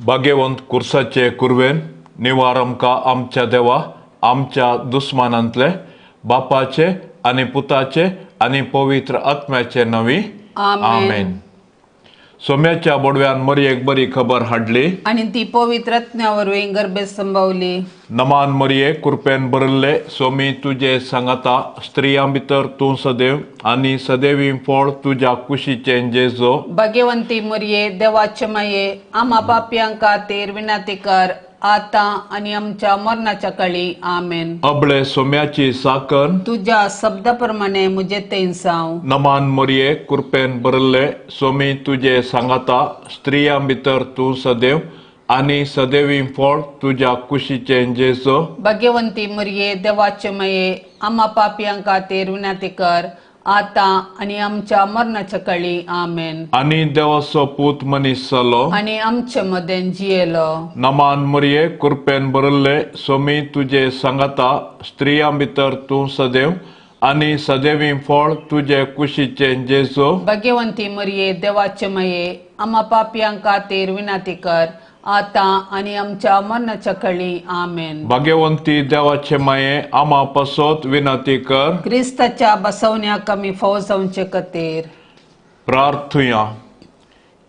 भाग्यवंत कुर्साचे कुरवेन निवार आमकां आमच्या देवा आमच्या दुस्मानांतले बापाचे आणि पुताचे आणि पवित्र आत्म्याचे नवी आमेन. सोम्याच्या बोडव्यान मरियेक बरी खबर हाडली आणि ती पवित्र आत्म्यावरवीं गर्भेत संभवली. नमान मरिये कृपेन भरले सोमी तुझे सांगाता स्त्रियां भितर तूं सदैव आणि सदैवी फळ तुझ्या कुशीचे जेजो. भाग्यवंती मरिये देवाचे माये आम्हा पापयांक खातीर विनंती कर आता आणि आमच्या मरणाच्या काळी आमेन. अबळे सोम्याची साकन तुझ्या शब्दाप्रमाणे मुझे तेंसाव. नमान मरिये कृपेन भरले सोमी तुझे सांगाता स्त्रियां भितर तूं सदैव आणि सदैवी फळ तुझ्या कुशीचे जेजो. भाग्यवंती मरिये देवाचे माये आम्हा पापयांक खातीर विनंती कर आता आणि आमच्या मरणाच्या काळी आमेन. आणि देवाचो पूत मनीस जालो आणि आमचे मदें जियेलो. नमान मरिये कृपेन भरले सोमी तुझे सांगाता स्त्रियां भितर तूं सदैव आणि सदैवी फळ तुझे कुशीचे जेजो. भाग्यवंती मरिये देवाचे माये आम्हा पापयांक खातीर विनंती कर आता आणि आमच्या मरणाच्या काळी आमेन. भाग्यवंती देवाचे माये आम्हा पासोत विनंती कर. क्रिस्ताच्या बसवण्याक आमी फावो जावचे खातीर प्रार्थुया.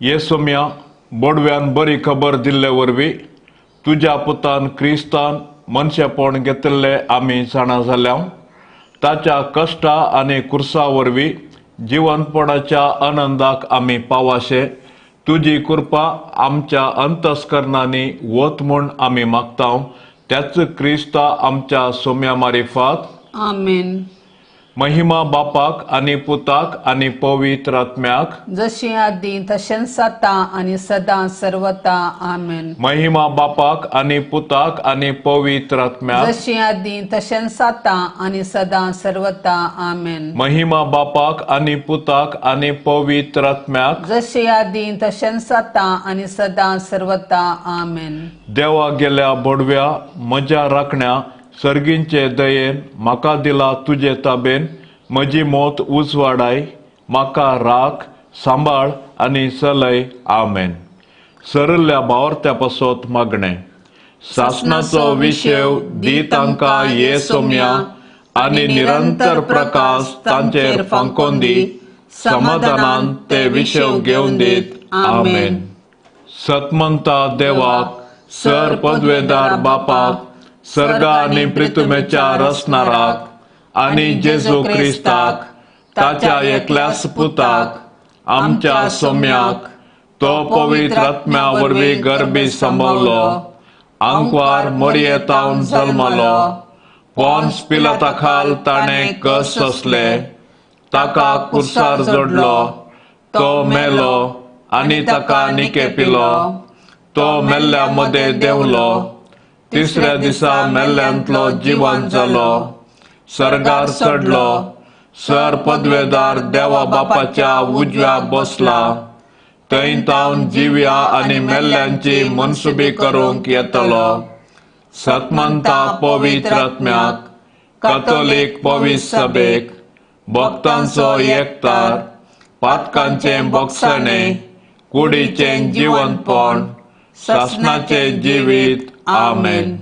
येसोम्या बोडव्यान बरी खबर दिल्ले वरवीं तुझ्या पुतान क्रिस्तान मनशेपण घेतले आमी जाणा जाल्या. ताच्या कश्टा आणि कुर्सा वरवीं जिवनपणाच्या आनंदाक आमी पावाशे. तुझी कृपा आमच्या अंतस्करणांनी वत म्हूण आमी मागताव. त्याच क्रिस्ता आमच्या सोम्या मारिफात आमेन. महिमा बापाक आणि पुताक आणि पवित्र आत्म्याक जशी आदी तशेंच आता आणि सदां सर्वता आमेन. महिमा बापाक आणि पुताक आणि पवित्र आत्म्याक जशी आदी तशेंच आता आणि सदां सर्वता आमेन. महिमा बापाक आणि पुताक आणि पवित्र आत्म्याक जशी आदी तशेंच आता आणि सदां सर्वता आमेन. देवा गेल्या बोडव्या म्हज्या राखण्या सर्गींचे दयेन म्हाका दिला तुजे ताबेन. म्हजी मोत उजवाडाय म्हाका राख सांबाळ आणि चलय आमेन. सरल्ल्या भावर्त्या पासत मागणे. सासनाचो विशेव दी तांकां ये सोम्या आणि निरंतर प्रकाश तांचेर फांकोन दी. समाधानान ते विशेव घेवन दीत आमेन. सतमंता देवाक सर पदवेदार बापाक सर्गा आणि पृथ्वीच्या रचणाराक आणि जेजू क्रिस्ताक ताच्या एकल्याच पुताक आमच्या सोम्याक तो पवित्र आत्म्या वरवीं गर्भी संभवलो. आंकवार मरियेतावन जल्मलो. पोन्स पिलाता खाल ताणें कस सोंसले. ताका कुर्सार जोडलो. तो मेलो आणि ताका निके पिलो. तो मेल्ल्या मध्ये देंवलो. तिसऱ्या दिसा मेल्ल्यांतलो जिवंत जालो. सर्गार चडलो. सर पदवेदार देवा बापाच्या उजव्या बसला. थंय तावन जिव्या आणि मेल्ल्यांची मनसुबी करूंक येतलो. सतमंता पवित्र आत्म्याक कॅथोलिक पवित्र सभेक भक्तांचो एकतार पातकांचे भक्षणे कुडीचें जिवंतपण सासनाचे जिवीत आमेन.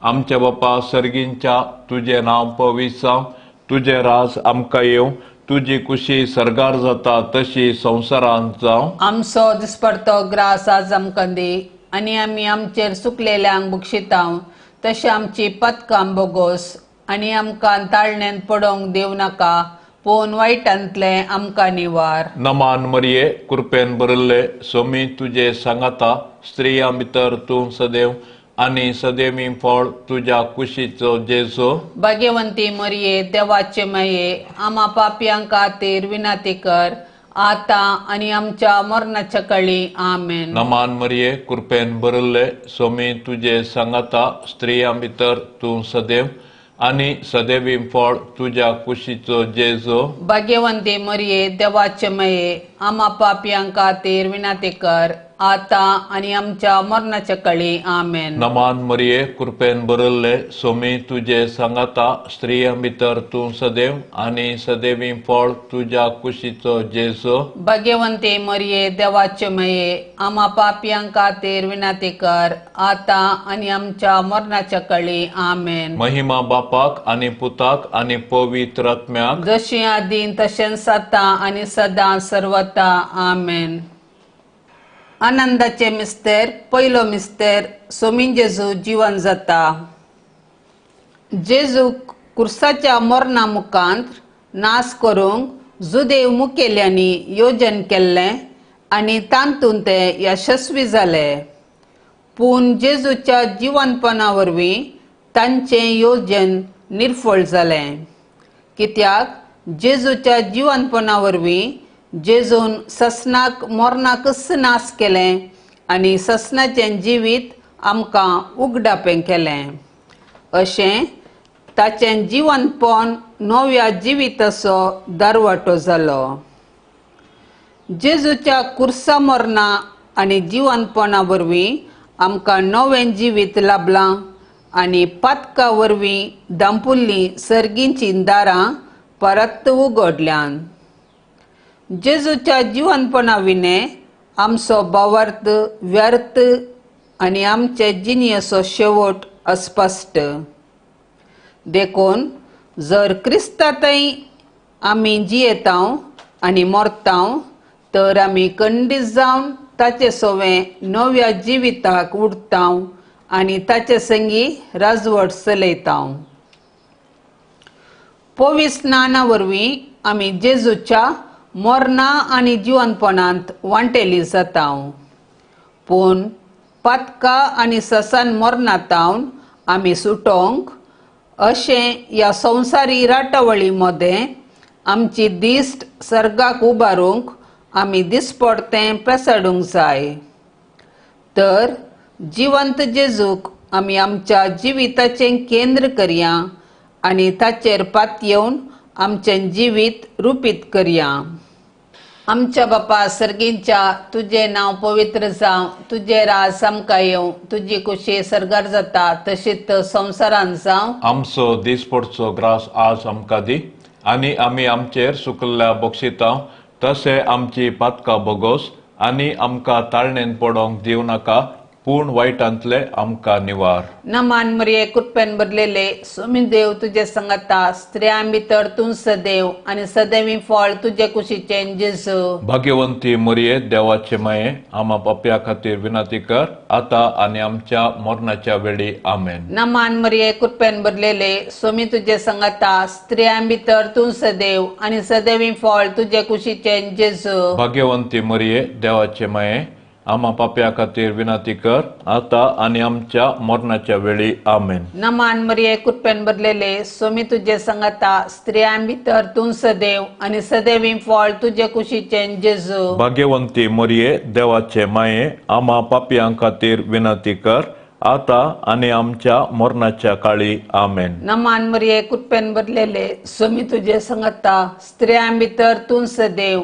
आमच्या बापा सर्गींच्या तुझे नाव पवित्र जावं. तुझे राज आमकां येवं. तुझी कुशी सर्गार जाता तशी संवसारांत जावं. आमचो दिसपडतो ग्रास आज आमकां दी आणि आमी आमचेर चुकलेल्यांक बक्षिताव तशी आमची पथकां बोगोस आणि आमकां ताळण्यांत पडोवंक दिवं नाका पूण वायटांतले आमकां निवार. नमान मरिये कृपेन भरले सोमी तुझे सांगाता स्त्रियां भितर तूं सदैव आणि सदैवी फळ तुझ्या कुशीचो जेजो. भाग्यवंती मरिये देवाचे माये आम्हा पापयांक खातीर विनंती कर आता आणि आमच्या मरणाच्या काळी आमेन. नमान मरिये कृपेन भरले सोमी तुझे सांगाता स्त्रियां भितर तूं सदैव आणि सदैवी फळ तुझ्या कुशीचो जेजो. भाग्यवंती मरिये देवाचे माये आम्हा पापयांक खातीर विनंती कर आता आणि आमच्या मरणाच्या काळी आमेन. नमान मरिये कृपेन भरले सोमी तुझे सांगाता स्त्रिया भितर तू सदैव आणि सदैवी फळ तुझ्या कुशीचो जेसो. भाग्यवंते मरिये देवाचे मये आम्हा पापियां खातीर विनंती कर आता आणि आमच्या मरणाच्या काळी आमेन. महिमा बापाक आणि पुताक आणि पवित्र आत्म्याक जशी आदीन तशेंच आता आणि सदां सर्वता आमेन. आनंदाचे मिस्तेर पयलो मिस्तेर सोमीन जेजू जीवन जाता. जेजू कुर्साच्या मरणा मुखांत नाश करूंक जुदेव मुखेल्यांनी योजन केल्लें आनी तांतून ते यशस्वी जाले. पूण जेजूच्या जिवंतपणा वरवीं तांचें येवजन निर्फळ जालें. कित्याक जेजूच्या जिवंतपणा वरवीं जेजून ससनाक मरणाकच नाश केलें आनी ससनाचें जिवीत आमकां उगडापें केलें. अशें ताचें जिवंतपण नव्या जिविताचो दरवाटो जालो. जेजूच्या कुर्सा मरणा आनी जिवंतपणा वरवीं आमकां नवें जिवीत लाभलां आनी पातका वरवीं दांपुल्लीं सर्गींचीं दारां परत उगडल्यान. जेजूच्या जिवंतपणा विने आमचो भावार्थ व्यर्थ आनी आमचे जिणेचो शेवट अस्पश्ट. देखून जर क्रिस्तांतय आमी जियेतांव आनी मरतांव तर आमी खंडीत जावन ताचे सोवें नव्या जिविताक उडतांव आनी ताचे संगी राजवट चलयतांव. पवित्र स्नाना वरवीं आमी जेजूच्या मरणा आनी जिवंतपणांत वांटेली जातांव. पूण पातका आनी ससान मरणांतावन आमी सुटोंक अशें ह्या संवसारी राटावळी मदें आमची दिश्ट सर्गाक उबारूंक आमी दिसपडतें पेसाडूंक जाय. तर जिवंत जेजूक आमी आमच्या जिविताचें केंद्र करया आनी ताचेर पातयेवन आमचें जिवीत रुपीत करया. आमच्या बापा सर्गींच्या तुझे नांव पवित्र जावं, तुझे राज आमकां येवं, तुजी कुशी सर्गार जाता तशीच संवसारांत जावं. आमचो दिसपडचो ग्रास आज आमकां दी आनी आमी आमचेर सुकल्ल्या बक्षितांव तशें आमची पातकां बोगोस आनी आमकां ताळणेन पडोंक दिवं नाका पूण वायटांतले आमकां निवार. नमान मरिये कृपेन भरलेले सोमी देव तुजे सांगाता स्त्रियां भितर तूं सदैव आनी सदैवी फळ तुजे कुशीचें जेजू. भाग्यवंती मरिये देवाचे माये आम्हा पाप्या खातीर विनंती कर आता आनी आमच्या मरणाच्या वेळी आमेन. नमान मरिये कृपेन भरलेले सोमी तुजे सांगाता स्त्रियां भितर तूं सदैव आनी सदैवी फळ तुजे कुशीचें जेजू. भाग्यवंती मरिये देवाचे माये आम्हा पाप्या खातीर विनंती कर आता आनी आमच्या मरणाच्या वेळी आमेन. नमान मरिये कृपेन भरलेले सोमी तुजे सांगाता स्त्रियां भितर तूं सदैव आनी सदैवी फळ तुजे कुशीचें जेजू. भाग्यवंती मरिये देवाचे माये आम्हा पाप्यां खातीर विनंती कर आता आनी आमच्या मरणाच्या काळी आमेन. नमान मरिये कृपेन भरलेले सोमी तुजे सांगाता स्त्रियां भितर तूं सदैव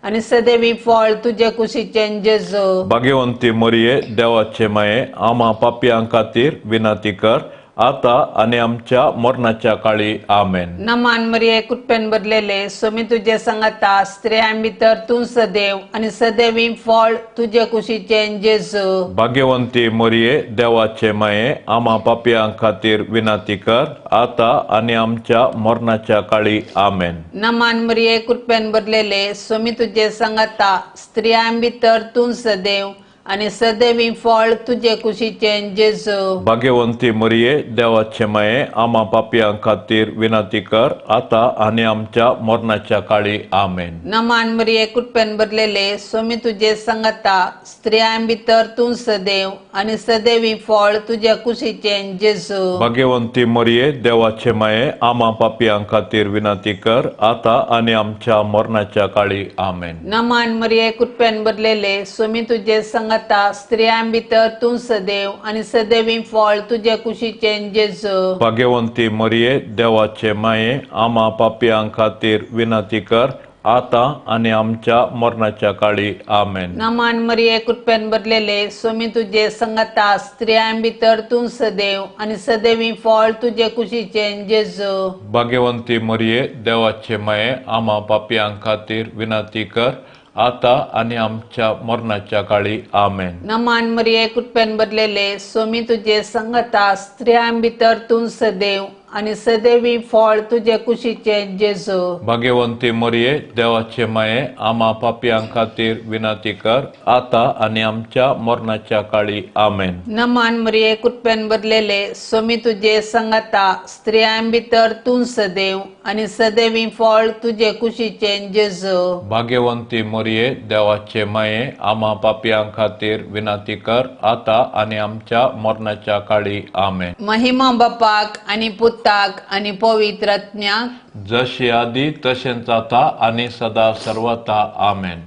आनी सदैवी फळ तुजे कुशीचें जेजू. भाग्यवंती मरिये देवाचे माये आम्हा पाप्यां खातीर विनंती कर आता आनी आमच्या मरणाच्या काळी आमेन. नमान मरिये कृपेन भरलेले सोमी तुजे सांगाता स्त्रियां भितर तूं सदैव आनी सदैवी फळ तुजे कुशीचें जेजू. भाग्यवंती मरिये देवाचे माये आम्हा पाप्यां खातीर विनंती कर आता आनी आमच्या मरणाच्या काळी आमेन. नमान मरिये कृपेन भरलेले सोमी तुजे सांगाता स्त्रियां भितर तूं सदैव आनी सदैवी फळ तुजे कुशीचें जेजू. भाग्यवंती मरिये देवाचे माये आम्हा पाप्यां खातीर विनंती कर आता आनी आमच्या मरणाच्या काळी आमेन. नमान मरिये कृपेन भरलेले सोमी तुजे सांगाता स्त्रियां भितर तूं सदैव आनी सदैवी फळ तुजे कुशीचें जेजू. भाग्यवंती मरिये देवाचे माये आम्हा पाप्यां खातीर विनंती कर आता आनी आमच्या मरणाच्या काळी आमेन. नमान मरिये कृपेन भरलेले सोमी तुजे सांगाता स्त्रियां भितर तूं सदैव आनी सदैवी फळ तुजे कुशीचें जेजू. भाग्यवंती मरिये देवाचे माये आम्हा पाप्यां खातीर विनंती कर आता आणि आमच्या मरणाच्या काळी आमेन. नमान मरिये कृपेन भरलेले स्वामी तुझे संगता स्त्रियां भितर तू सदैव आणि सदैवी फळ तुझे कुशीचे जेजू. भाग्यवंती मरिये देवाचे माये आम्हा पापियां खातीर विनंती कर आता आणि आमच्या मरणाच्या काळी आमेन. नमान मरिये कृपेन भरलेले स्वामी तुझे संगता स्त्रियां भितर तू सदैव आणि सदैवी फळ तुझे कुशीचे जेजू. भाग्यवंती मरिये देवाचे माये आम्हा पापियां खातीर विनंती कर आता आणि आमच्या मरणाच्या काळी आमेन. नमान मरिये कृपेन भरलेले स्वामी तुझे संगता स्त्रियां भितर तू सदैव आणि सदैवी फळ तुझे कुशीचे जेजू. भाग्यवंती मरिये देवाचे माये आम्हा पापियां खातीर विनंती कर आता आणि आमच्या मरणाच्या काळी आमेन. महिमा बापाक आणि पुताक आणि पवित्र आत्म्याक जशी आधी तशेंच आता आणि सदा सर्वथा आमेन.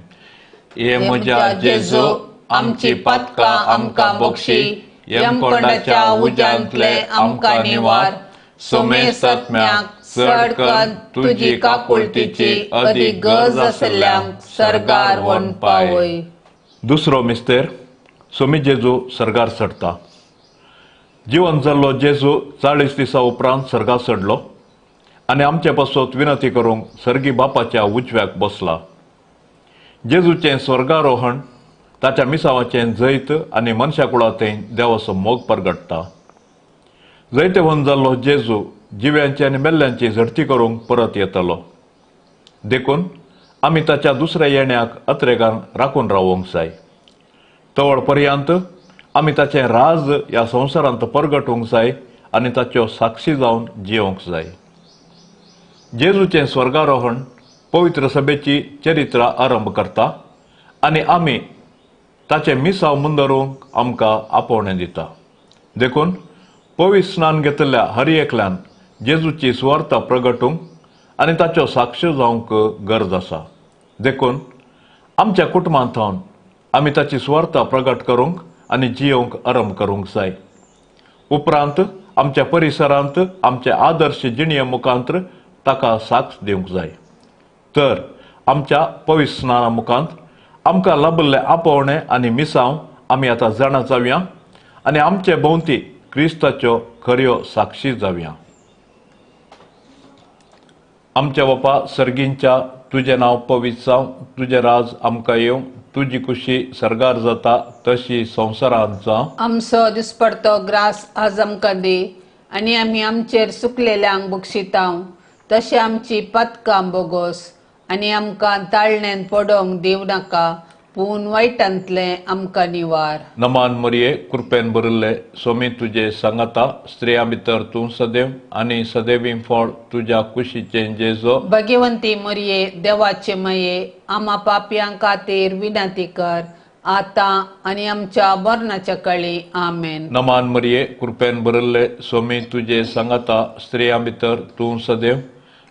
ये म्हज्या जेजू आमची पातकां आमकां बक्षी यमकोंडाच्या उज्यांतले आमकां निवार. सोमेस आत्म्याक चड करून तुजी काकुळतीची अदीक गरज आसल्यांक सर्गार व्हरून पावय. दुसरो मिस्तेर सोमी जेजू सर्गार चडटा. जिवन जाल्लो जेजू 40 दिसां उपरांत सर्गार चडलो आनी आमचे पासत विनंती करूंक सर्गी बापाच्या उजव्याक बसला. जेजूचें स्वर्गारोहण ताच्या मिसावाचें जैत आनी मनशा कुळांतय देवाचो मोग परगट्टा. जैतवन जाल्लो जेजू जिव्यांची आनी मेल्ल्यांची झडती करूंक परत येतलो. देखून आमी ताच्या दुसऱ्या येण्याक अत्रेगान राखून रावोंक जाय. तवळ पर्यंत आमी ताचें राज ह्या संवसारांत परगटूंक जाय आनी ताच्यो साक्षी जावन जियोंक जाय. जेजूचें स्वर्गारोहण पवित्र सभेची चरित्रां आरंभ करता आनी आमी ताचें मिसाव मुंदरूंक आमकां आपोवणें दिता. देखून पवित्र स्नान घेतिल्ल्या हर एकल्यान जेजूची सुवार्ता प्रगटूंक आनी ताच्यो साक्ष्यो जावंक गरज आसा. देखून आमच्या कुटुंबांत रावन आमी ताची सुवार्ता प्रगट करूंक आनी जियोंक आरंभ करूंक जाय. उपरांत आमच्या परिसरांत आमचे आदर्श जिणये मुखांत्र ताका साक्ष दिवंक जाय. तर आमच्या पवित्र स्नाना मुखांत आमकां लाबिल्ले आपोवणें आनी मिसांव आमी आतां जाणा जावया आनी आमचे भोंवती क्रिस्ताच्यो खऱ्यो साक्षी जावया. आमच्या बापा सर्गींच्या तुजें नांव पवित्र जावं, तुजें राज आमकां येवं, तुजी खुशी सर्गार जाता तशी संवसारांत जावं. आमचो दिसपडतो ग्रास आज आमकां दी आनी आमी आमचेर सुकलेल्यांक बक्षितांव तशें आमची पथकां बोगोस आनी आमकां ताळणेन पडोवंक दिव नाका पूण वायटांतले आमकां निवार. नमान मरिये कृपेन भरिल्ले स्वामी तुजे सांगाता स्त्रियां भितर तूं सदैव आनी सदैवी फळ तुज्या कुशीचें जेजो. भाग्यवंती मरिये देवाचे माये आम्हा पापयां खातीर विनंती कर आता आनी आमच्या मरणाच्या काळी आमेन. नमान मरिये कृपेन भरिल्ले स्वामी तुजे सांगाता स्त्रियां भितर तूं सदैव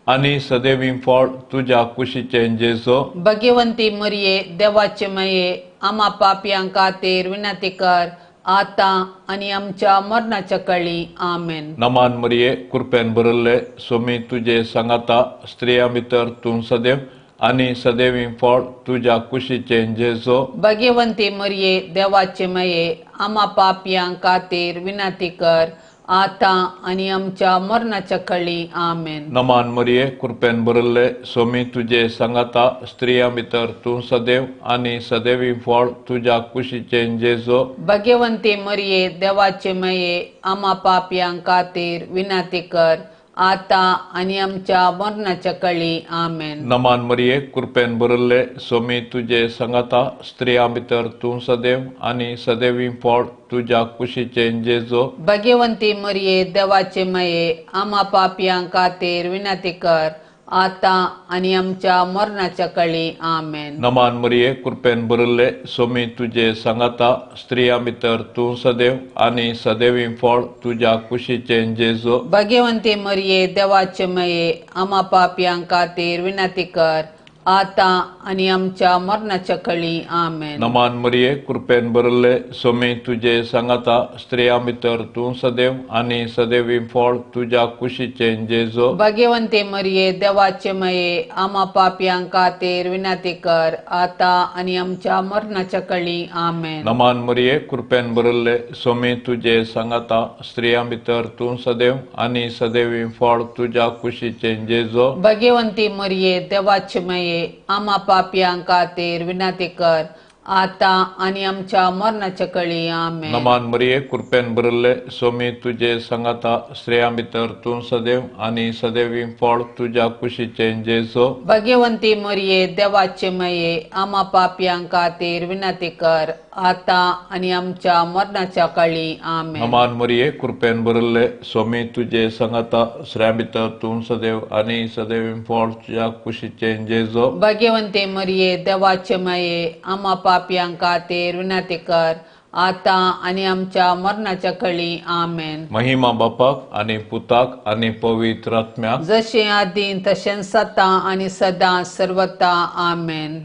आनी सदैवी फळ तुज्या कुशीचें जेजो. भाग्यवंती मरिये देवाचे माये आम्हा पापयां खातीर विनंती कर आता आनी आमच्या मरणाच्या काळी आमेन. नमान मरिये कृपेन भरिल्ले स्वामी तुजे सांगाता स्त्रियां भितर तूं सदैव आनी सदैवी फळ तुज्या कुशीचें जेजो. भाग्यवंती मरिये देवाचे माये आम्हा पापयां खातीर विनंती कर आता आनी आमच्या मरणाच्या काळी आमेन. नमान मरिये कृपेन भरिल्ले स्वामी तुजे सांगाता स्त्रियां भितर तूं सदैव आनी सदैवी फळ तुज्या कुशीचें जेजो. भाग्यवंती मरिये देवाचे माये आम्हा पापयां खातीर विनंती कर आता आनी आमच्या मरणाच्या काळी आमेन. नमान मरिये कृपेन भरिल्ले स्वामी तुजे सांगाता स्त्रियां भितर तूं सदैव आनी सदैवी फळ तुज्या कुशीचें जेजो. भाग्यवंती मरिये देवाचे माये आम्हा पापयां खातीर विनंती कर आता आनी आमच्या मरणाच्या काळी आमेन. नमान मरिये कृपेन भरिल्ले स्वामी तुजे सांगाता स्त्रियां भितर तूं सदैव आनी सदैवी फळ तुज्या कुशीचें जेजो. भाग्यवंती मरिये देवाचे माये आम्हा पापयां खातीर विनंती कर आता आणि आमच्या मरणाच्या काळी आमेन. नमान मरिये कृपेन भरले सोमी तुझे सांगाता स्त्रिया भितर तू सदैव आणि सदैवी फळ तुझ्या कुशीचे जेजो. भाग्यवंते मरिये देवाचे मये आम्हा पापियांक खातीर विनंती कर आता आणि आमच्या मरणाच्या काळी आमेन. नमान मरिये कृपेन भरले सोमी तुझे सांगाता स्त्रिया भितर तू सदैव आणि सदैवी फळ तुझ्या कुशीचे जेजो. भाग्यवंती मरिये देवाचे मये आम्हा पापियांक खातीर विनंती कर आता आणि आमच्या मरणाच्या काळी आमेन. नमान मरिये कृपेन भरले सोमी तुझे सांगाता स्त्रिया भितर तू सदैव आणि सदैवी फळ तुझ्या कुशीचे जेजो. भाग्यवंती मरिये देवाचे मये आम्हा पापियांक खातीर विनंती कर आता आणि आमच्या मरणाच्या काळी आमेन. नमान मरिये कृपेन भरले सोमी तुझे सांगाता स्त्रिया भितर तू सदैव आणि सदैवी फळ तुझ्या कुशीचे जेजो. भाग्यवंते मरिये देवाचे मये आम्हा पापियांक खातीर विनंती कर आता आणि आमच्या मरणाच्या काळी आमेन. महिमा बापाक आणि पुताक आणि पवित्र आत्म्याक जशे आदीन तशें सता आणि सदां सर्वता आमेन.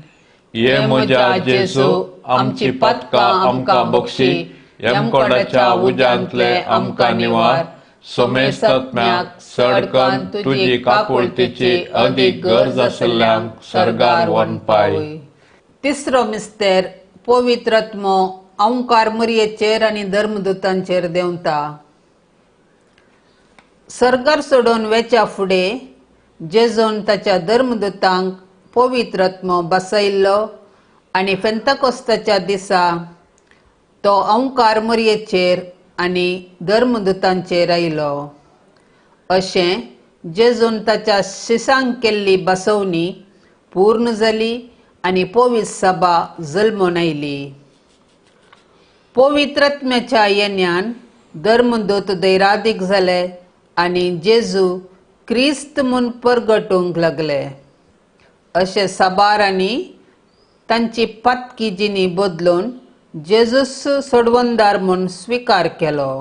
ये म्हज्या जेजू आमची पतकां आमकां बक्षी यमकोडाच्या उज्यांतले आमकां निवार. सोमेस्त आत्म्याक सडकन तुजी काकुळतीची अदीक गरज आशिल्ल्यांक सरगार वनपाय. तिसरो मिस्तेर पवित्र आत्मो ओंकार मरियेचेर आनी धर्मदूतांचेर देंवता. सरगार सोडून वेच्या फुडें जेजून ताच्या धर्मदूतांक पवित्र आत्मो बसयल्लो आनी फेंतकोस्ताच्या दिसा तो ओंकार मरियेचेर आनी धर्मदूतांचेर आयलो. अशें जेजून ताच्या शिसांक केल्ली बसवणी पूर्ण जाली आनी पवित्र सभा जल्मून आयली. पवित्र आत्म्याच्या येण्यान धर्मदूत दैरादीक जाले आनी जेजू क्रिस्त म्हूण परगटूंक लागले. अशें साबारांनी तांची पातकी जिणी बदलून जेजूस सोडवंदार म्हूण स्विकार केलो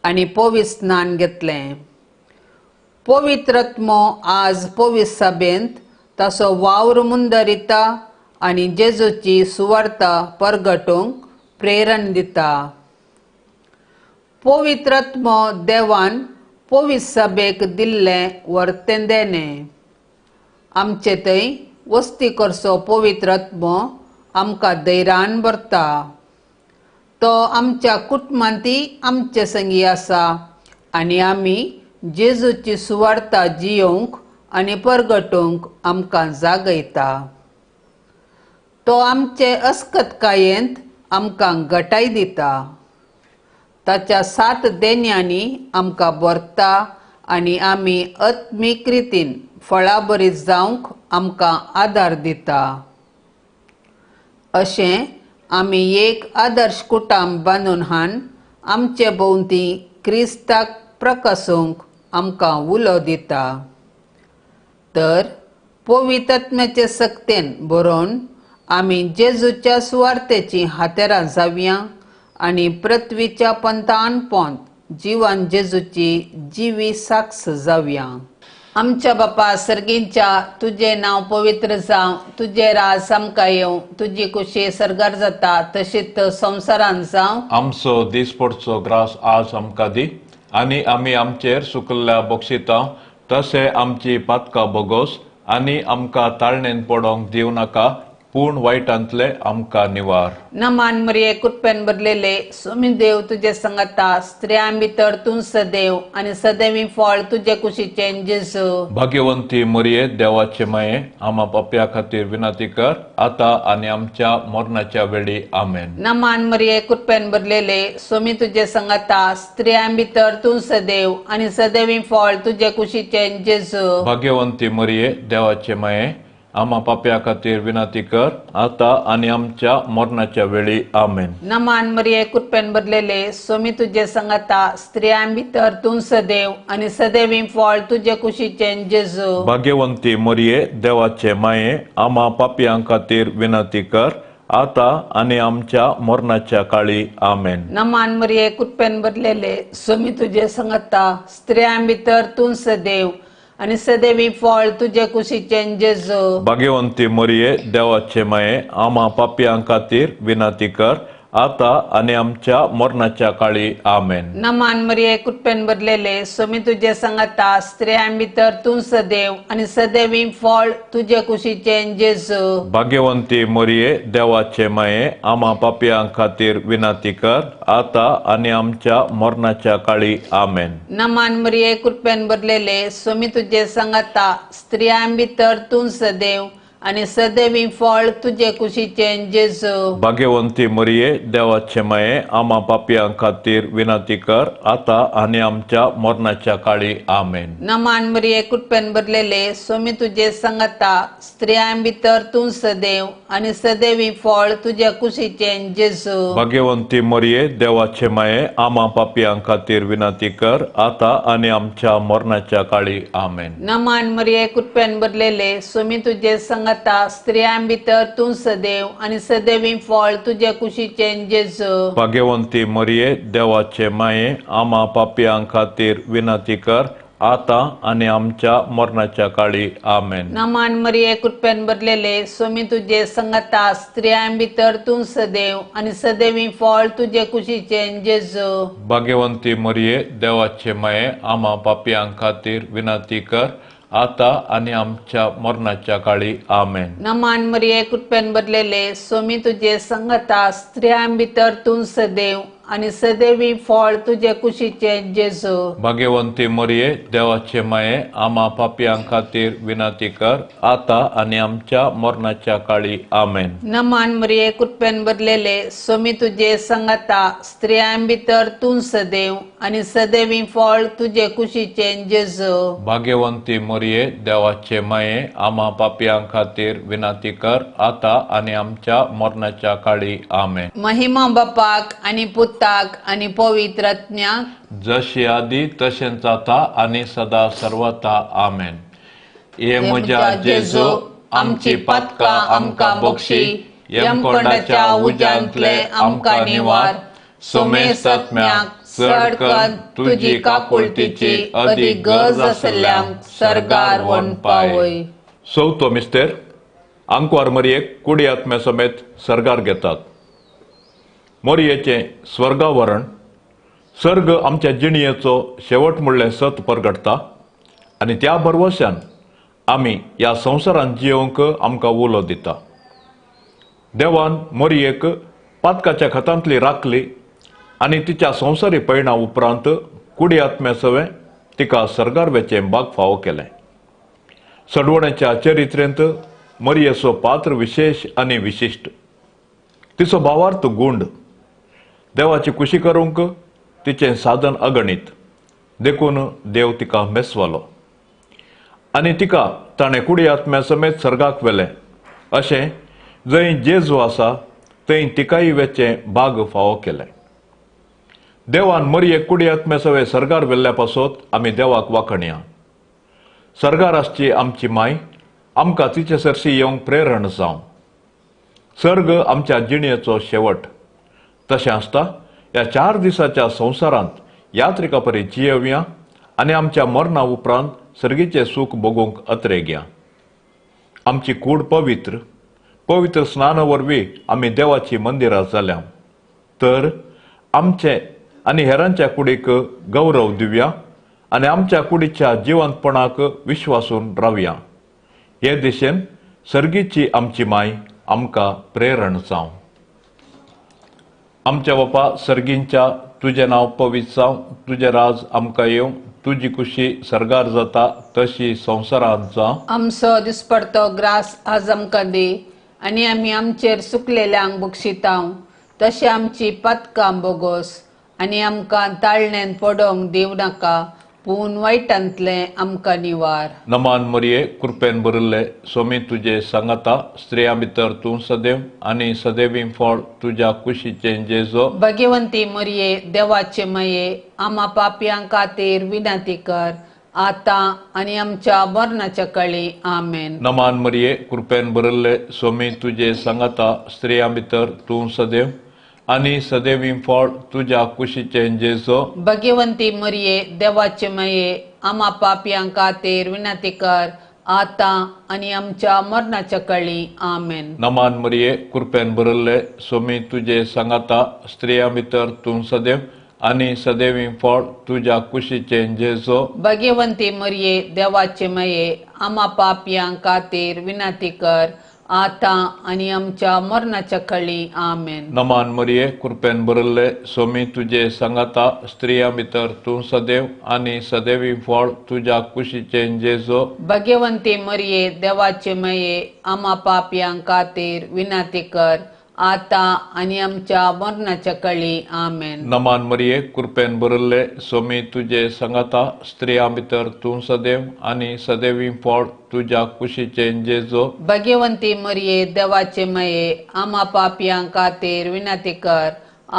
आनी पवित्र स्नान घेतलें. पवित्र आत्मो आज पवित्र सभेंत ताचो वावर मुंदरिता आनी जेजूची सुवार्ता परगटूंक प्रेरण दिता. पवित्र आत्मो देवान पवित्र सभेक दिल्लें वर्तेंदेने. आमचे थंय वस्ती करचो पवित्र आत्मो आमकां धैर्यान भरता. तो आमच्या कुटुंबांतय आमचे संगी आसा आनी आमी जेजूची सुवार्ता जियोंक आनी परगटूंक आमकां जागयता. तो आमचे अस्कतकायेंत आमकां घटाय दिता. ताच्या 7 देन्यांनी आमकां भरता आनी आमी आत्मीक रितीन फळां बरी जावंक आमकां आदार दिता. अशें आमी एक आदर्श कुटुंब बांदून हाडून आमचे भोंवती क्रिस्ताक प्रकाशूंक आमकां उलो दिता. तर पवित्र आत्म्याचे सक्तेन बरोवन आमी जेजूच्या सुवार्तेची हातेरां जावया आनी पृथ्वीच्या पंतान पोंत जिवान जेजूची जिवी साक्ष जावया. आमच्या बापा सर्गींच्या तुझे नांव पवित्र जावं, तुझे राज आमकां येवं, तुजी कुशी सरगार जाता तशीच संवसारांत जावं. आमचो दिसपडचो ग्रास आज आमकां दी आनी आमी आमचेर सुकल्ल्या बक्षिता तशें आमची पातकां बोगोस आनी आमकां ताळणेन पडोंक दिवं नाका पूण वायटांतले आमकां निवार. नमान मरिये कृपेन भरलेले सोमी देव तुजे संगता स्त्रियां भितर तूं सदैव आनी सदैवी फळ तुजे कुशीचे जेजू. भाग्यवंती मरिये देवाचे माये आम्हा पाप्या खातीर विनंती कर आता आनी आमच्या मरणाच्या वेळी आमेन. नमान मरिये कृपेन भरलेले सोमी तुजे संगता स्त्रियां भितर तूं सदैव आनी सदैवी फळ तुजे कुशीचे जेजू. भाग्यवंती मरिये देवाचे माये आम्हा पाप्या खातीर विनंती कर आता आनी आमच्या मरणाच्या वेळी आमेन. नमान मरिये कृपेन भरलेले सोमी तुजे संगता स्त्रियां भितर तूं सदैव आनी सदैवी फळ तुजे कुशीचे जेजू. भाग्यवंती मरिये देवाचे माये आम्हा पाप्यां खातीर विनंती कर आता आनी आमच्या मरणाच्या काळी आमेन. नमान मरिये कृपेन भरलेले सोमी तुजे संगता स्त्रियां भितर तूं सदैव आणि सदैवी फळ तुझे कुशीचे जेजू भाग्यवंती मरिये देवाचे माये आम्हा पापियां खातीर विनंती कर आता आणि आमच्या मरणाच्या काळी आमेन. नमान मरिये कृपेन भरलेले सोमी तुझे संगता स्त्रियां भितर तू सदैव आणि सदैवी फळ तुझे कुशीचे जेजू भाग्यवंती मरिये देवाचे माये आम्हा पापियां खातीर विनंती कर आता आणि आमच्या मरणाच्या काळी आमेन. नमान मरिये कृपेन भरलेले सोमी तुझे संगता स्त्रियां भितर तू सदैव आणि सदैवी फळ तुझे कुशीचे जेजू भाग्यवंती मरिये देवाचे माये आम्हा पापियां खातीर विनंती कर आता आणि आमच्या मरणाच्या काळी आमेन. नमान मरिये कृपेन भरलेले सोमी तुझे संगता स्त्रियां भितर तू सदैव आणि सदैवी फळ तुझे कुशीचे जेजू भाग्यवंती मरिये देवाचे माये आम्हा पापियां खातीर विनंती कर आता आणि आमच्या मरणाच्या काळी आमेन. नमान मरिये कृपेन भरलेले सोमी तुझे संगता स्त्रियां भितर तू सदैव आणि सदैवी फळ तुझे कुशीचे जेजू भाग्यवंती मरिये देवाचे माये आम्हा पापियां खातीर विनंती कर आता आणि आमच्या मरणाच्या काळी आमेन. नमान मरिये कृपेन भरलेले सोमी तुझे संगता स्त्रियां भितर तू सदैव आणि सदैवी फळ तुझे कुशीचे जेजू भाग्यवंती मरिये देवाचे माये आम्हा पापियां खातीर विनंती कर आता आणि आमच्या मरणाच्या काळी आमेन. नमान मरिये कृपेन भरलेले सोमी तुझे संगता स्त्रियां भितर तू सदैव आणि सदैवी फळ तुझे कुशीचे जेजू भाग्यवंती मरिये देवाचे माये आम्हा पापियां खातीर विनंती कर आता आणि आमच्या मरणाच्या काळी आमेन. नमान मरिये कृपेन भरलेले सोमी तुझे संगता स्त्रियां भितर तू सदैव आणि सदैवी फळ तुझे कुशीचे जेजू भाग्यवंती मरिये देवाचे माये आम्हा पापियां खातीर विनंती कर आता आणि आमच्या मरणाच्या काळी आमेन. महिमा बापाक आणि पुताक आणि पवित्र आत्म्याक जशी आधी तशेंच आता आणि सदा सर्वथा आमेन. ये म्हज्या जेजू आमची पातकां आमकां बक्षी यमकोंडाच्या उज्यांतले आमकां निवार सोमेस आत्म्याक चड करून तुजी काकुळतीची अदीक गरज आसल्यांक सरगार व्हरून पावय. चवथो मिस्तेर आंकवार मरयेक कुडी आत्म्या समेत सरगार घेतात. मरयेचें स्वर्गावरण सर्ग आमच्या जिणयेचो शेवट म्हणलें सत परगटता आनी त्या भरवश्यान आमी ह्या संवसारांत जियोंक आमकां उलो दिता. देवान मरयेक पातकाच्या खतांतली राखली आनी तिच्या संवसारी पैणा उपरांत कुडी आत्म्या सवें तिका सरगारवेचें भाग फावो केलें. सडवण्याच्या चरित्रेंत मरयेचो पात्र विशेष आनी विशिश्ट. तिचो भावार्थ गुंड. देवाची खुशी करूंक तिचें साधन अगणित देखून देव तिका मेसवालो आनी तिका ताणें कुडी आत्म्या समेत सर्गाक व्हेलें. अशें जंय जेजू आसा थंय तिकाय वेचें भाग फावो केलें. देवान मरयेक कुडी आत्म्या सवे सर्गार व्हेल्ल्या पासत आमी देवाक वाखणया. सर्गार आसची आमची माय आमकां तिचे सरशी येवंक प्रेरण जावं. सर्ग आमच्या जिणयेचो शेवट. तशें आसता ह्या 4 दिसाच्या संवसारांत यात्रिका परी जियेवया आनी आमच्या मरणा उपरांत सर्गीचें सूख भोगूंक अत्रेगया. आमची कूड पवित्र पवित्र स्नाना वरवीं आमी देवाची मंदिरां जाल्या. तर आमचे आनी हेरांच्या कुडीक गौरव दिवया आनी आमच्या कुडीच्या जिवंतपणाक विश्वासून रावया. हे दिशेन सर्गीची आमची माय आमकां प्रेरण जावं. आमच्या बापा सर्गींच्या तुजें नांव पवित्र जावं. तुजें राज आमकां येवं. तुजी खुशी सर्गार जाता तशी संवसारांत जावं. आमचो दिसपडतो ग्रास आज आमकां दी आनी आमी आमचेर सुकलेल्यांक बक्षितांव. तशें आमची पातकां बोगोस आनी आमकां ताळणेन पडोवंक दिवं नाका पूण वायटांतले आमकां निवार. नमान मरिये कृपेन भरिल्ले सोमी तुजे सांगाता स्त्रियां भितर तूं सदैव आनी सदैवी फळ तुज्या कुशीचें जेजो. भगवंती मरिये देवाचे माये आम्हा पापयां खातीर विनंती कर आता आनी आमच्या मरणाच्या काळी आमेन. नमान मरिये कृपेन भरिल्ले सोमी तुजे सांगाता स्त्रियां भितर तूं सदैव आनी सदैवी फळ तुज्या कुशीचें जेजो. भगवंती मरिये देवाचे माये आम्हा पापयां खातीर विनंती कर आता आणि आमच्या मरणाच्या काळी आमेन. नमान मरिये कृपेन भरले स्वामी तुझे सांगाता स्त्रिया भितर तू सदैव आणि सदैवी फळ तुझ्या कुशीचे जेजो. भाग्यवंती मरिये देवाचे माये आम्हा पापयां खातीर विनंती कर आता आणि आमच्या मरणाच्या काळी आमेन. नमान मरिये कृपेन भरले स्वामी तुझे सांगाता स्त्रिया भितर तू सदैव आणि सदैवी फळ तुझ्या कुशीचे जेजो. भाग्यवंती मरिये देवाचे माये आम्हा पापयां खातीर विनंती कर आता आणि आमच्या मरणाच्या काळी आमेन. नमान मरिये कृपेन भरले स्वामी तुझे सांगाता स्त्रिया भितर तू सदैव आणि सदैवी फळ तुझ्या कुशीचे जेजो. भाग्यवंती मरिये देवाचे माये आम्हा पापयां खातीर विनंती कर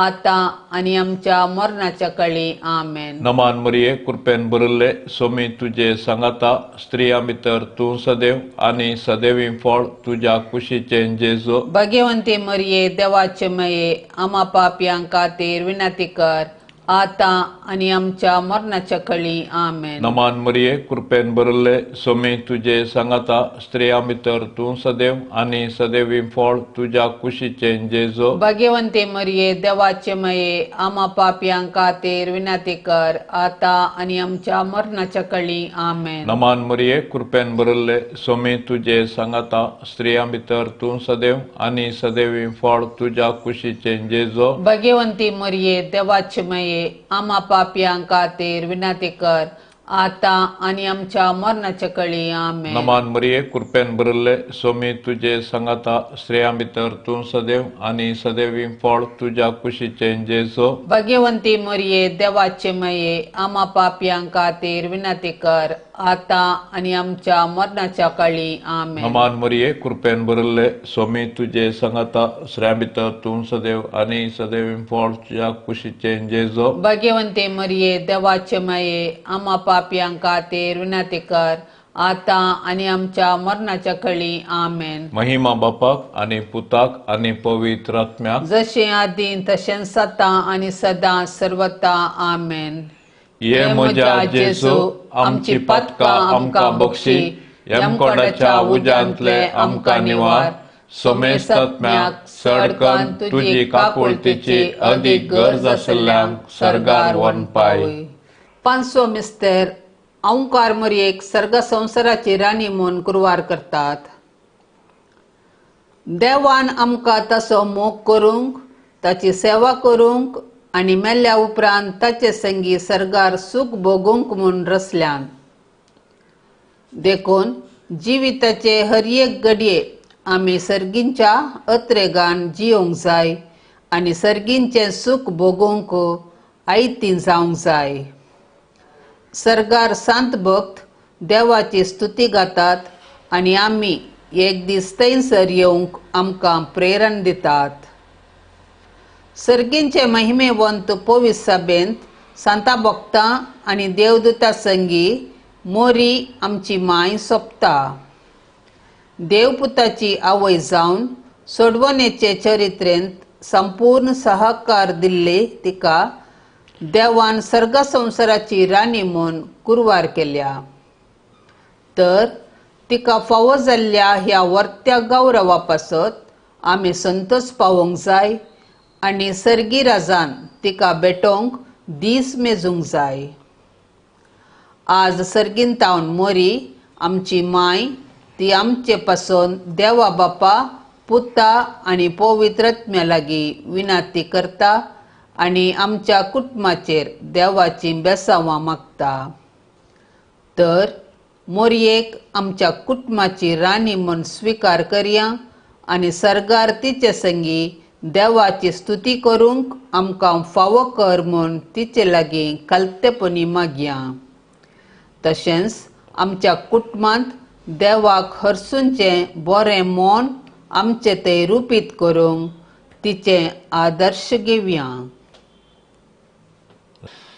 आता आणि आमच्या मरणाच्या काळी आमेन. नमान मरिये कृपेन भरले स्वामी तुझे सांगाता स्त्रिया भितर तू सदैव आणि सदैवी फळ तुझ्या कुशीचे जेजो. भाग्यवंती मरिये देवाचे माये आम्हा पापयां खातीर विनंती कर आता आणि आमच्या मरणाच्या काळी आमेन. नमान मरिये कृपेन भरले स्वामी तुझे सांगाता स्त्रिया भितर तू सदैव आणि सदैवी फळ तुझ्या कुशीचे जेजो. भाग्यवंती मरिये देवाचे माये आम्हा पापयां खातीर विनंती कर आता आणि आमच्या मरणाच्या काळी आमेन. नमान मरिये कृपेन भरले स्वामी तुझे सांगाता स्त्रिया भितर तू सदैव आणि सदैवी फळ तुझ्या कुशीचे जेजो. भाग्यवंती मरिये देवाचे माये आम्हा पापयां खातीर विनंती कर आता आणि आमच्या मरणाच्या काळी आमेन. नमान मरिये कृपेन भरले स्वामी तुझे सांगाता स्त्रिया भितर तू सदैव आणि सदैवी फळ तुझ्या कुशीचे जेजो. भाग्यवंती मरिये देवाचे माये आम्हा पापयां खातीर विनंती कर आता आणि आमच्या मरणाच्या काळी आमेन. नमान मरिये कृपेन भरले स्वामी तुझे सांगाता स्त्रिया भितर तू सदैव आणि सदैवी फळ तुझ्या कुशीचे जेजो. भाग्यवंती मरिये देवाचे माये आम्हा पापयां खातीर विनंती कर आता आणि आमच्या मरणाच्या काळी आमेन. महिमा बापाक आणि पुताक आणि पवित्र आत्म्याक जशे आदीन तशें सता आणि सदा सर्वता आमेन. ये म्हज्या जेजू आमची पातकां आमकां बक्षी यमकोडाच्या उज्यांतले आमकां निवार. सोमेस्त आत्म्याक सडकन तुजी काकुळतीची अदीक गरज आशिल्ल्यांक सर्गार वनपाय. पांचवो मिस्तेर ओंकार मरियेक सर्ग संवसाराची राणी म्हूण कुरवार करतात. देवान आमकां तसो मोग करूंक ताची सेवा करूंक आनी मेल्ल्या उपरांत ताचे संगी सर्गार सूख भोगूंक म्हूण रचल्यान. देखून जिविताचे हर एक घडये आमी सर्गींच्या अत्रेगान जियोंक जाय आनी सर्गींचें सूख भोगूंक आयतीं जावंक जाय. सर्गार सांत भक्त देवाची स्तुती गातात आनी आमी एक दीस थंयसर येवंक आमकां प्रेरण दितात. सर्गींचे महिमेवंत पवित्र सभेंत सांता भक्तां आनी देवदूतां संगी मोरी आमची माय सोंपता. देवपुताची आवय जावन सोडवणेचे चरित्रेंत संपूर्ण सहकार दिल्ले तिका देवान सर्ग संवसाराची राणी म्हूण कुरवार केल्या. तर तिका फावो जाल्ल्या ह्या वर्त्या गौरवा पासत आमी संतोष पावोंक जाय आनी सर्गी राजान तिका भेटोवंक दीस मेजूंक जाय. आज सर्गींतावन मोरी आमची माय ती आमचे पासून देवा बापा पुता आनी पवित्र आत्म्या लागीं विनंती करता आनी आमच्या कुटुंबाचेर देवाची बेसांवां मागता. तर मोरयेक आमच्या कुटुंबाची राणी म्हूण स्विकार करया आनी सर्गार तिचे संगी देवाची स्तुती करूंक आमकां फावो कर म्हूण तिचे लागीं कालतेपणी मागया. तशेंच आमच्या कुटुंबांत देवाक हरसूंचें बरें मोन आमचे थंय रुपीत करूंक तिचे आदर्श घेवया.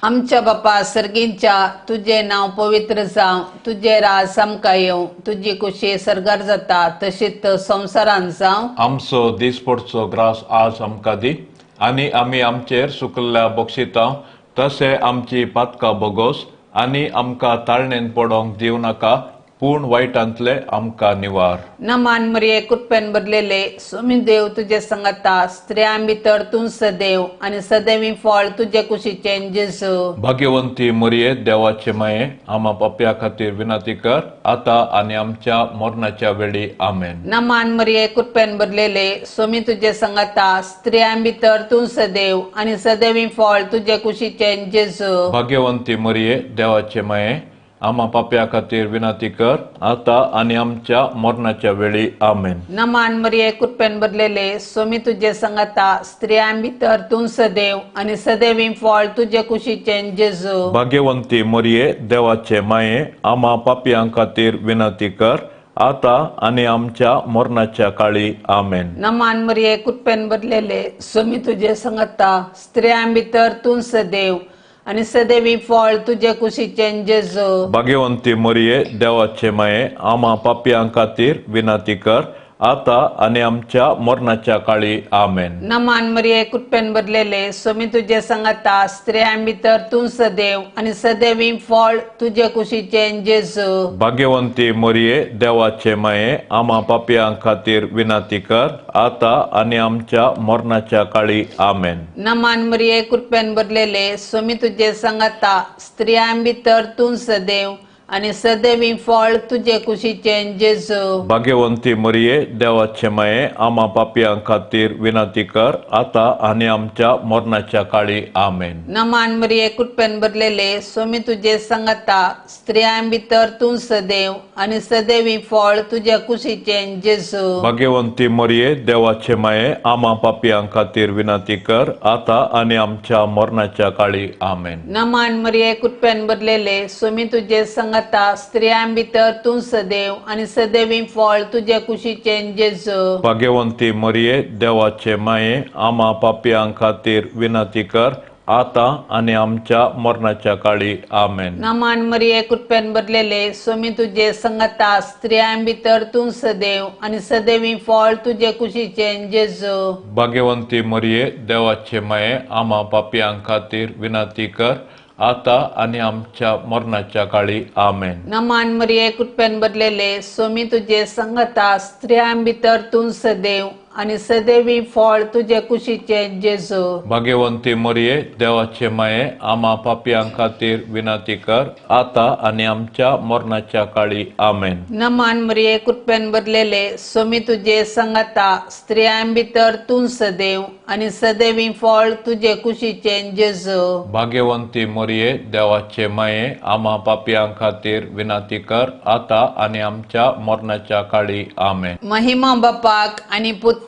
आमच्या बापा सर्गींच्या तुझे नांव पवित्र जावं, तुझे राज आमकां येवं, तुजी कुशी सर्गार जाता तशीच संवसारांत जावं. आमचो दिसपडचो ग्रास आज आमकां दी आनी आमी आमचेर सुकल्ल्या बक्षितां तशें आमची पातकां बोगोस आनी आमकां ताळणेन पडोंक दिव नाका, पूण वायटांतले आमकां निवार. नमान मरिये कृपेन भरलेले स्वामी देव तुझे संगता, स्त्रियां भितर तूं सदैव आणि सदैवी फळ तुझे कुशीचे जेजू. भाग्यवंती मरिये, देवाचे माये, आम्हा पाप्या खातीर विनंती कर, आता आनी आमच्या मरणाच्या वेळी. आमेन. नमान मरिये कृपेन भरलेले स्वामी तुझे संगता, स्त्रियां भितर तूं सदैव आणि सदैवी फळ तुझे कुशीचे जेजू. भाग्यवंती मरिये, देवाचे माये, आम्हा पाप्या खातीर विनंती कर, आता आनी आमच्या मरणाच्या वेळी. आमेन. नमान मरिये कृपेन भरलेले स्वामी तुझे संगता, स्त्रियां भितर तूं सदैव आणि सदैवी फळ तुझे कुशीचे जेजू. भाग्यवंती मरिये, देवाचे माये, आम्हा पापियां खातीर विनंती कर, आता आनी आमच्या मरणाच्या काळी. आमेन. नमान मरिये कृपेन भरलेले स्वामी तुझे संगता, स्त्रियां भितर तूं सदैव आणि सदैवी फळ तुझे कुशीचे जेजू. भाग्यवंती मरिये, देवाचे माये, आम्हा पापियां खातीर विनंती कर, आता आनी आमच्या मरणाच्या काळी. आमेन. नमान मरिये कृपेन भरलेले स्वामी तुझे संगता, स्त्रियां भितर तूं सदैव आणि सदैवी फळ तुझे कुशीचे जेजू. भाग्यवंती मरिये, देवाचे माये, आम्हा पापियां खातीर विनंती कर, आता आनी आमच्या मरणाच्या काळी. आमेन. नमान मरिये कृपेन भरलेले स्वामी तुझे संगता, स्त्रियां भितर तूं सदैव आणि सदैवी फळ तुझे कुशीचे जेजू. भाग्यवंती मरिये, देवाचे माये, आम्हा पापियां खातीर विनंती कर, आता आनी आमच्या मरणाच्या काळी. आमेन. नमान मरिये कृपेन भरलेले स्वामी तुझे संगता, स्त्रियां भितर तूं सदैव आणि सदैवी फळ तुझे कुशीचे जेजू. भाग्यवंती मरिये, देवाचे माये, आम्हा पापियां खातीर विनंती कर, आता आनी आमच्या मरणाच्या काळी. आमेन. नमान मरिये कृपेन भरलेले स्वामी तुझे संगता, स्त्रियां भितर तूं सदैव आणि सदैवी फळ तुझे कुशीचे जेजू. भाग्यवंती मरिये, देवाचे माये, आम्हा पापियां खातीर विनंती कर, आता आनी आमच्या मरणाच्या काळी. आमेन. नमान मरिये कृपेन भरलेले स्वामी तुझे संगता, स्त्रियां भितर तूं सदैव आणि सदैवी फळ तुझे कुशीचे जेजू. भाग्यवंती मरिये, देवाचे माये, आम्हा पापियां खातीर विनंती कर, आता आनी आमच्या मरणाच्या काळी. आमेन. नमान मरिये कृपेन भरलेले स्वामी तुझे संगता, स्त्रियां भितर तूं सदैव आणि सदैवी फळ तुझे कुशीचे जेजू. भाग्यवंती मरिये, देवाचे माये, आम्हा पापियां खातीर विनंती कर, आता आनी आमच्या मरणाच्या काळी. आमेन. नमान मरिये कृपेन भरलेले स्वामी तुझे संगता, स्त्रियां भितर तूं सदैव आणि सदैवी फळ तुझे कुशीचे जेजू. भाग्यवंती मरिये, देवाचे माये, आम्हा पापियां खातीर विनंती कर, आता आनी आमच्या मरणाच्या काळी. आमेन. महिमा बापाक आणि पुताक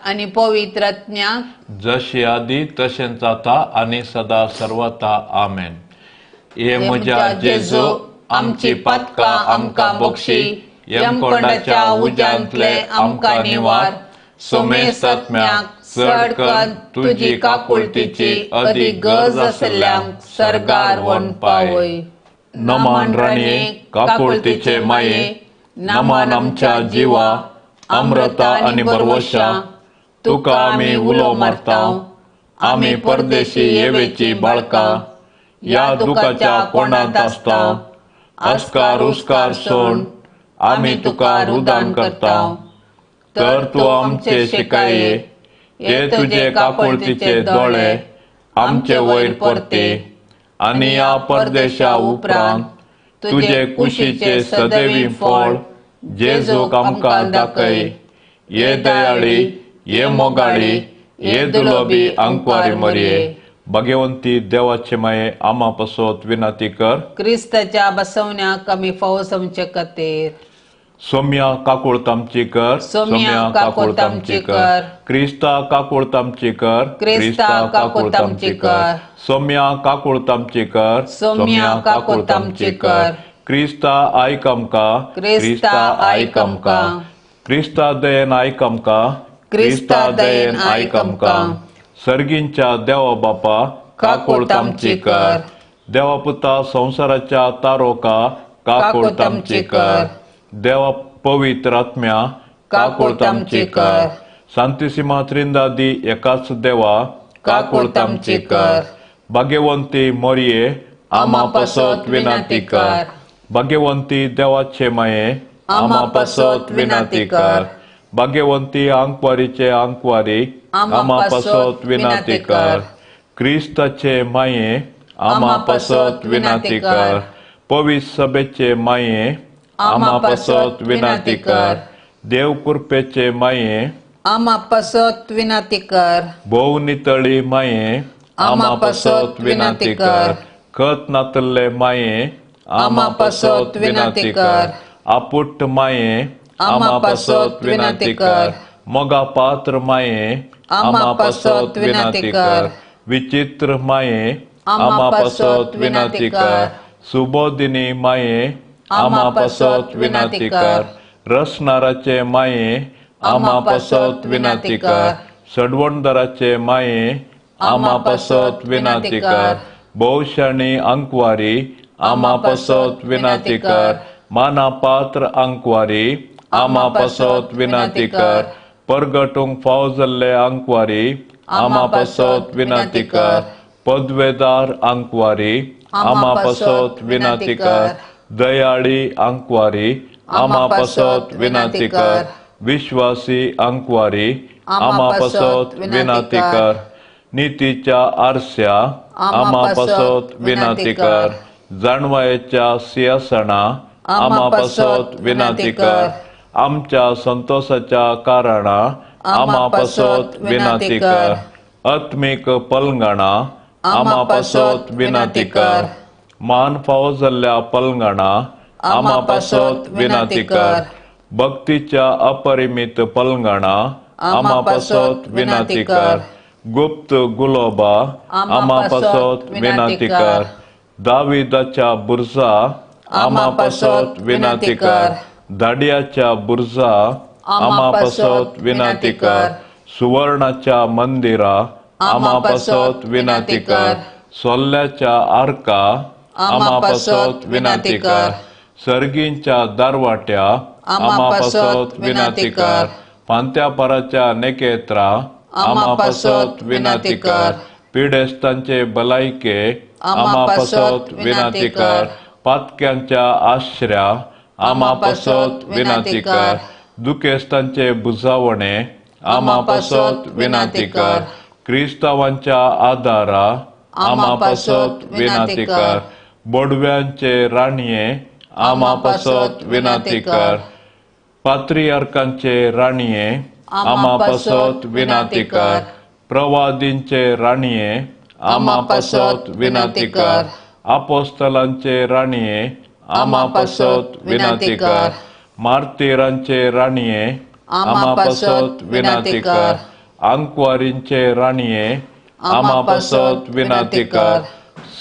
आणि पवित्र आत्म्याक, जशी आदी तशेंच आता आनी सदा सर्वता. आमेन. ये म्हज्या जेजू, आमची पातकां आमकां बक्षी, यमकोंडाच्या उज्यांतले आमकां निवार, सोमेस्त आत्म्याक चड करून तुजी काकुळतीची अदीक गरज आसल्यांक सर्गार व्हरून पावय. नमान राणये, काकुळतीचे माये, नमान आमच्या जिवा, अमृता आनी बरवशा, तुका आमी उलो मारताव. आमी परदेशी येवेची बाळकां, या दुखाच्या कोंडांत आसताव. अस्कार उस्कार सोड, आमी तुका रुदान करताव. तर तूं आमचे शिकाये, हे तुजे काकुळतीचे दोळे आमचे वयर परते, आनी या परदेशा उपरांत तुजे कुशीचे सदैवी फळ जेजूक आमकां दाखय. ये दयाळी, ये मोगाळी, ये दुलोबी आंकवारी मरिये, भाग्यवंती देवाचे माये, आम्हा पासत विनंती कर. क्रिस्ताच्या बसवण्याक आमी फावो आमचे खातीर. सौम्या काकुळतामची कर, सौम्या काकुळतामची कर. क्रिस्ता काकुळतामची कर, क्रिस्ता काकुळतामची कर. सौम्या काकुळतामची कर, सौम्या काकुळतामची कर. क्रिस्ता आयक आमकां, क्रिस्ता आयक आमकां. क्रिस्ता दयेन आयक आमकां, क्रिस्ता दयेन आयक आमकां. सर्गींच्या देवा बापा काकुळतामची कर. देवा पुता संसाराच्या तारोका काकुळतामची कर. देवा पवित्र आत्म्या काकुळतामची कर. सांतिसिमा त्रिंदादी एकाच देवा काकुळतामची कर. भाग्यवंती मरिये आमा पासत विनंती कर. भाग्यवंती देवाचे माये, आमा पासत विनंती कर. भाग्यवंती अंकवारीचे अंकवारी, आमा पासत विनंती कर. क्रिस्ताचे माये, आमा पासत विनंती कर. पवित्र सभेचे माये, आमा पासत विनंती कर. देव कृपेचे माये, आमा पासत विनंती कर. भोव नितळी माये, आमा पासत विनंती कर. खत नातल्ले माये, आमा पासत विनंती कर. आपुट्ट माये, आमा पासत विनंती कर. मगा पात्र माये, आमा पासत विनंती कर. विचित्र माये, आमा पासत विनंती कर. सुबोधिनी माये, आमा पासत विनंती कर. रसनाराचे माये, आमा पासत विनंती कर. सडवणदाराचे माये, आमा पासत विनंती कर. बहुशाणी अंकवारी, आमा पासत विनंती कर. माना पात्र अंकवारी, आमा पासत विनंती कर. परगटूंक फाव जाल्ले अंकवारी, आमा पासत विनंती कर. पदवेदार अंकवारी, आमा पासत विनंती कर. दयाळी अंकवारी, आमा पासत विनंती कर. विश्वासी अंकवारी, आमा पासत विनंती कर. नीतीच्या आरस्या, आमा पासत विनंती कर. जाणवायेच्या सिंहासना, आमा पासत विनंती कर. आमच्या संतोषाच्या कारणा, आमा पासत विनंती कर. आत्मिक पलंगणा, आमा पासत विनंती कर. मान फाव जाल्ल्या पलंगणा, आमा पासत विनंती कर. भक्तीच्या अपरिमित पलंगणा, आमा पासत विनंती कर. गुप्त गुलाबा, आमा पासत विनंती कर. दाविदाच्या बुरजा, आमा पासत विनंती कर. धाडियाच्या बुरजा, आमा पासत विनंती कर. सुवर्णाच्या मंदिरा, आमा पासत विनंती कर. सोल्ल्याच्या आर्का, आमा पासत विनंती कर. सर्गींच्या दारवाट्या, आमा पासत विनंती कर. पांत्यापराच्या नेकेत्रा, आमा पासत विनंती कर. पिडेस्तांचे भलायके, आमा पासत विनंती कर. पातक्यांच्या आश्रया, आमा पासत विनंती कर. दुखेस्तांचे बुजावणे, आमा पासत विनंती कर. क्रिस्तावांच्या आदारा, आमा पासत विनंती कर. बोडव्यांचे राणये, आमा पासत विनंती कर. पात्रियार्कांचे राणये, आमा पासत विनंती कर. प्रवादींचे राणये, आमा पासत विनंती कर. अपोस्तलांचे राणये, आमा पासत विनंती कर. मार्तिरांचे राणये, आमा पासत विनंती कर. अंकवारींचे राणये, आमा पासत विनंती कर.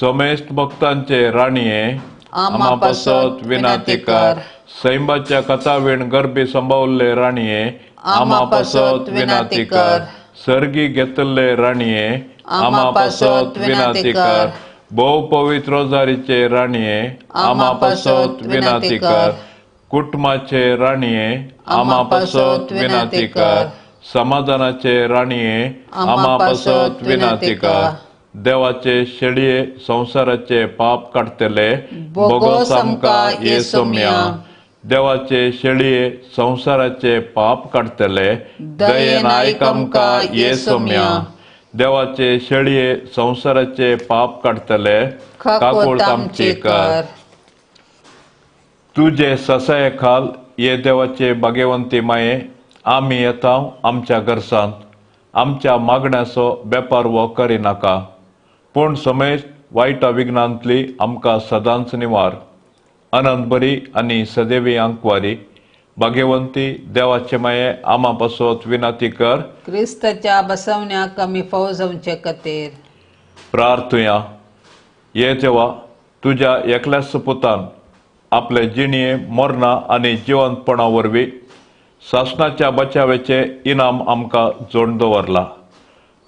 समेस्त भक्तांचे राणये, आमा पासत विनंती कर. सैमाच्या कथावीण गर्भी संभावले राणये, आमा पासत विनंती कर. सर्गी घेतले राणये, आमा पासत विनंती कर. बहु पवित्र रोजारीचे राणये, आमा पासत विनंती कर. कुटुंबाचे राणये, आमा पासत विनंती कर. समाधानाचे राणये, आमा पासत विनंती कर. देवाचे शेडये संसाराचे पाप काढतले, बोगोस आमका येसुम्या. देवाचे शेडये संसाराचे पाप काढतले, दयेन आयक आमका येसुम्या. देवाचे शेडये संसाराचे पाप काढतले, काकूळ आमची कर. तुझे ससाय खाल ये देवाचे भाग्यवंती माये. आम्ही येता आमच्या घरसांत, आमच्या मागण्याचो बेपार वो करिनाका. पूण समेत वायटा विघ्नांतली आमकां सदांच निवार. अनंत बरी आनी सदैवी अंकवारी भाग्यवंती देवाचे माये, आमा पासत विनंती कर. क्रिस्ताच्या बसवण्याक आमी फाव जावचे खातीर प्रार्थुया. ये देवा, तुझ्या एकल्याच पुतान आपले जिणये मरणा आनी जिवंतपणा वरवीं सासणाच्या बचावेचे इनाम आमकां जोड दवरला.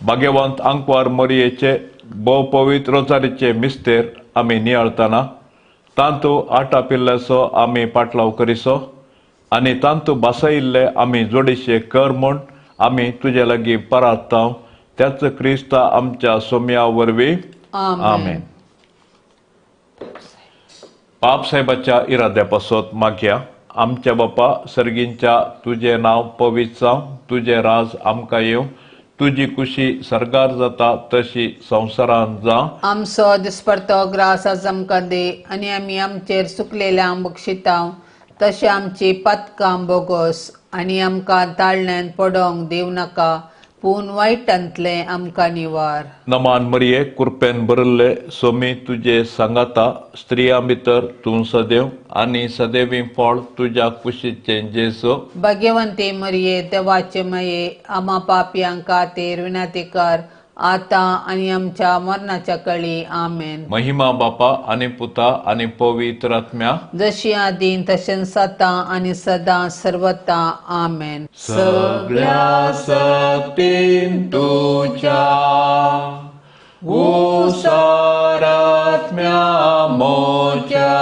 भाग्यवंत अंकवार मरियेचे भोव पवित्र रोजारीचे मिस्तेर आमी नियाळतना तांतू आटा पिल्ल्याचो आमी पाटलाव करिसो आनी तांतू बासायिल्ले आमी जोडिशे कर म्हूण आमी तुजे लागीं परात्तांव. त्याच क्रिस्ता आमच्या सोम्या वरवीं. आमेन. बापसाहेबाच्या इराद्यापासून मागया आमच्या बापा सर्गींच्या तुझे नाव पवित्र जावं, तुझे राज आमकां येवं, तुझी खुशी सरकार जाता तशी संवसारांत जावं. आमचो दिसपडतो ग्रास आज आमकां दे आनी आमी आमचेर चुकलेल्यांक बक्षितांव तशें आमची पथकां बोगोस आनी आमकां ताळण्यांत पडोंक दिव नाका पूण वायटांतले आमकां निवार. नमान मरिये कृपेन भरिल्ले सोमी तुझे सांगाता स्त्रियां भितर तूं सदैव आनी सदैवी फळ तुझ्या कुशीचे जेसो. भाग्यवंते मरिये देवाचे माये आम्हा पापयांक खातीर विनंती कर आता आनी आमच्या मरणाच्या कळी आमेन. महिमा बापा आनी पुता आनी पवित्र आत्म्या जशी आदीन तशें सदां आनी सदां सर्वता आमेन. सगळ्या सक्तीन तुझ्या उसारात्म्या मोच्या